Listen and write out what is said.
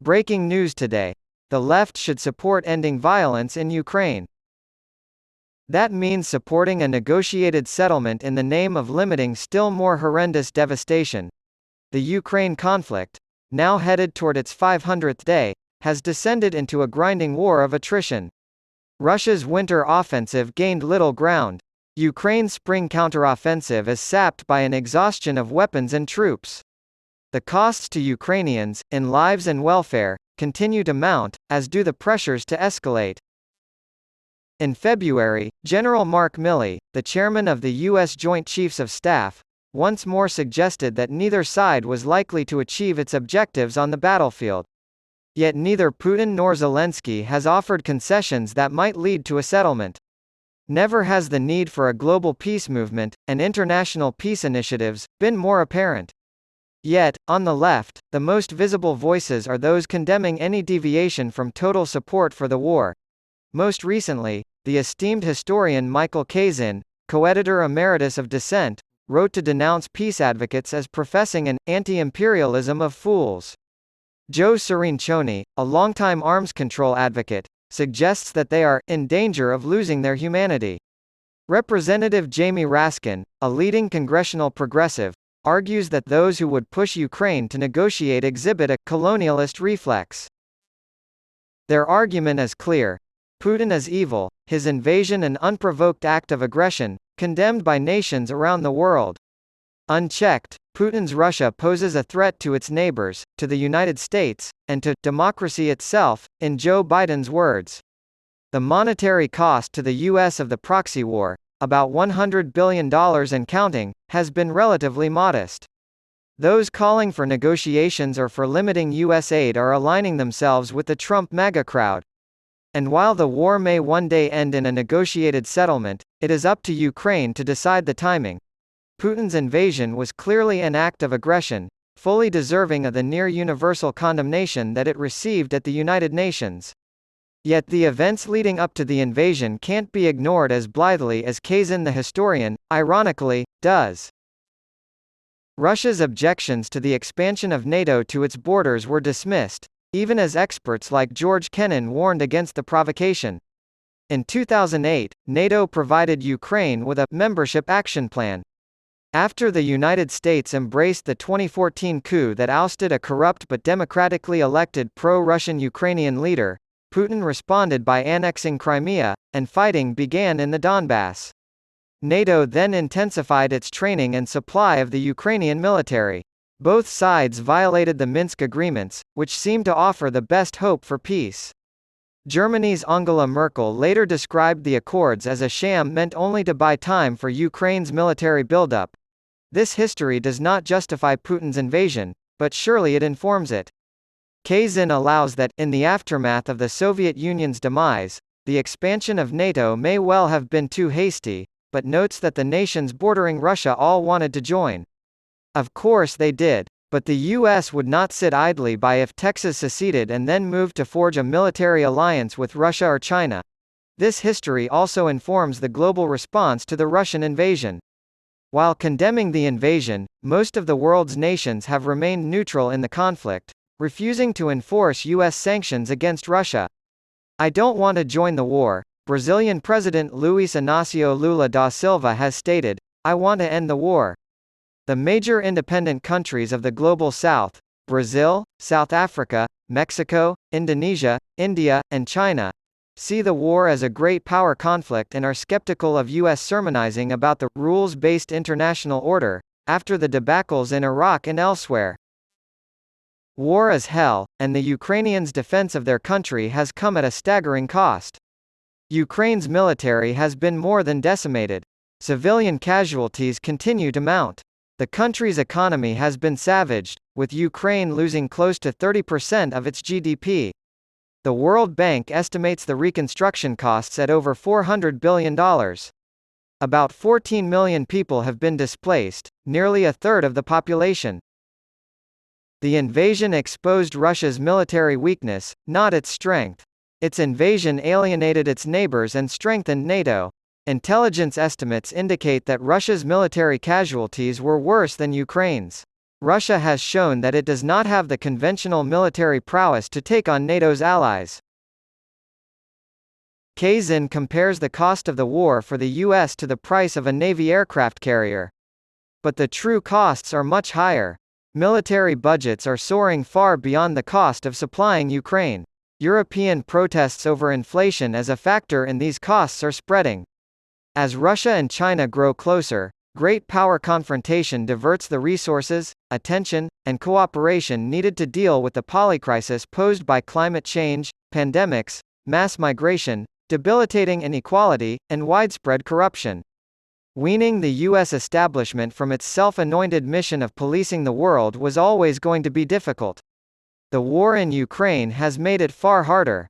Breaking news today. The left should support ending violence in Ukraine. That means supporting a negotiated settlement in the name of limiting still more horrendous devastation. The Ukraine conflict, now headed toward its 500th day, has descended into a grinding war of attrition. Russia's winter offensive gained little ground. Ukraine's spring counteroffensive is sapped by an exhaustion of weapons and troops. The costs to Ukrainians, in lives and welfare, continue to mount, as do the pressures to escalate. In February, General Mark Milley, the chairman of the U.S. Joint Chiefs of Staff, once more suggested that neither side was likely to achieve its objectives on the battlefield. Yet neither Putin nor Zelensky has offered concessions that might lead to a settlement. Never has the need for a global peace movement, and international peace initiatives, been more apparent. Yet, on the left, the most visible voices are those condemning any deviation from total support for the war. Most recently, the esteemed historian Michael Kazin, co-editor emeritus of Dissent, wrote to denounce peace advocates as professing an anti-imperialism of fools. Joe Cirincione, a longtime arms control advocate, suggests that they are in danger of losing their humanity. Representative Jamie Raskin, a leading congressional progressive, argues that those who would push Ukraine to negotiate exhibit a colonialist reflex. Their argument is clear. Putin is evil, his invasion an unprovoked act of aggression, condemned by nations around the world. Unchecked, Putin's Russia poses a threat to its neighbors, to the United States, and to democracy itself, in Joe Biden's words. The monetary cost to the U.S. of the proxy war, about $100 billion and counting, has been relatively modest. Those calling for negotiations or for limiting U.S. aid are aligning themselves with the Trump MAGA crowd. And while the war may one day end in a negotiated settlement, it is up to Ukraine to decide the timing. Putin's invasion was clearly an act of aggression, fully deserving of the near-universal condemnation that it received at the United Nations. Yet the events leading up to the invasion can't be ignored as blithely as Kazin the historian, ironically, does. Russia's objections to the expansion of NATO to its borders were dismissed, even as experts like George Kennan warned against the provocation. In 2008, NATO provided Ukraine with a membership action plan. After the United States embraced the 2014 coup that ousted a corrupt but democratically elected pro-Russian Ukrainian leader, Putin responded by annexing Crimea, and fighting began in the Donbass. NATO then intensified its training and supply of the Ukrainian military. Both sides violated the Minsk agreements, which seemed to offer the best hope for peace. Germany's Angela Merkel later described the accords as a sham meant only to buy time for Ukraine's military buildup. This history does not justify Putin's invasion, but surely it informs it. Kazin allows that, in the aftermath of the Soviet Union's demise, the expansion of NATO may well have been too hasty, but notes that the nations bordering Russia all wanted to join. Of course they did, but the U.S. would not sit idly by if Texas seceded and then moved to forge a military alliance with Russia or China. This history also informs the global response to the Russian invasion. While condemning the invasion, most of the world's nations have remained neutral in the conflict, refusing to enforce U.S. sanctions against Russia. I don't want to join the war, Brazilian President Luiz Inácio Lula da Silva has stated. I want to end the war. The major independent countries of the Global South, Brazil, South Africa, Mexico, Indonesia, India, and China, see the war as a great power conflict and are skeptical of U.S. sermonizing about the rules-based international order, after the debacles in Iraq and elsewhere. War is hell, and the Ukrainians' defense of their country has come at a staggering cost. Ukraine's military has been more than decimated. Civilian casualties continue to mount. The country's economy has been savaged, with Ukraine losing close to 30% of its GDP. The World Bank estimates the reconstruction costs at over $400 billion. About 14 million people have been displaced, nearly a third of the population. The invasion exposed Russia's military weakness, not its strength. Its invasion alienated its neighbors and strengthened NATO. Intelligence estimates indicate that Russia's military casualties were worse than Ukraine's. Russia has shown that it does not have the conventional military prowess to take on NATO's allies. Kazin compares the cost of the war for the U.S. to the price of a Navy aircraft carrier. But the true costs are much higher. Military budgets are soaring far beyond the cost of supplying Ukraine. European protests over inflation as a factor in these costs are spreading. As Russia and China grow closer, great power confrontation diverts the resources, attention, and cooperation needed to deal with the polycrisis posed by climate change, pandemics, mass migration, debilitating inequality, and widespread corruption. Weaning the U.S. establishment from its self-anointed mission of policing the world was always going to be difficult. The war in Ukraine has made it far harder.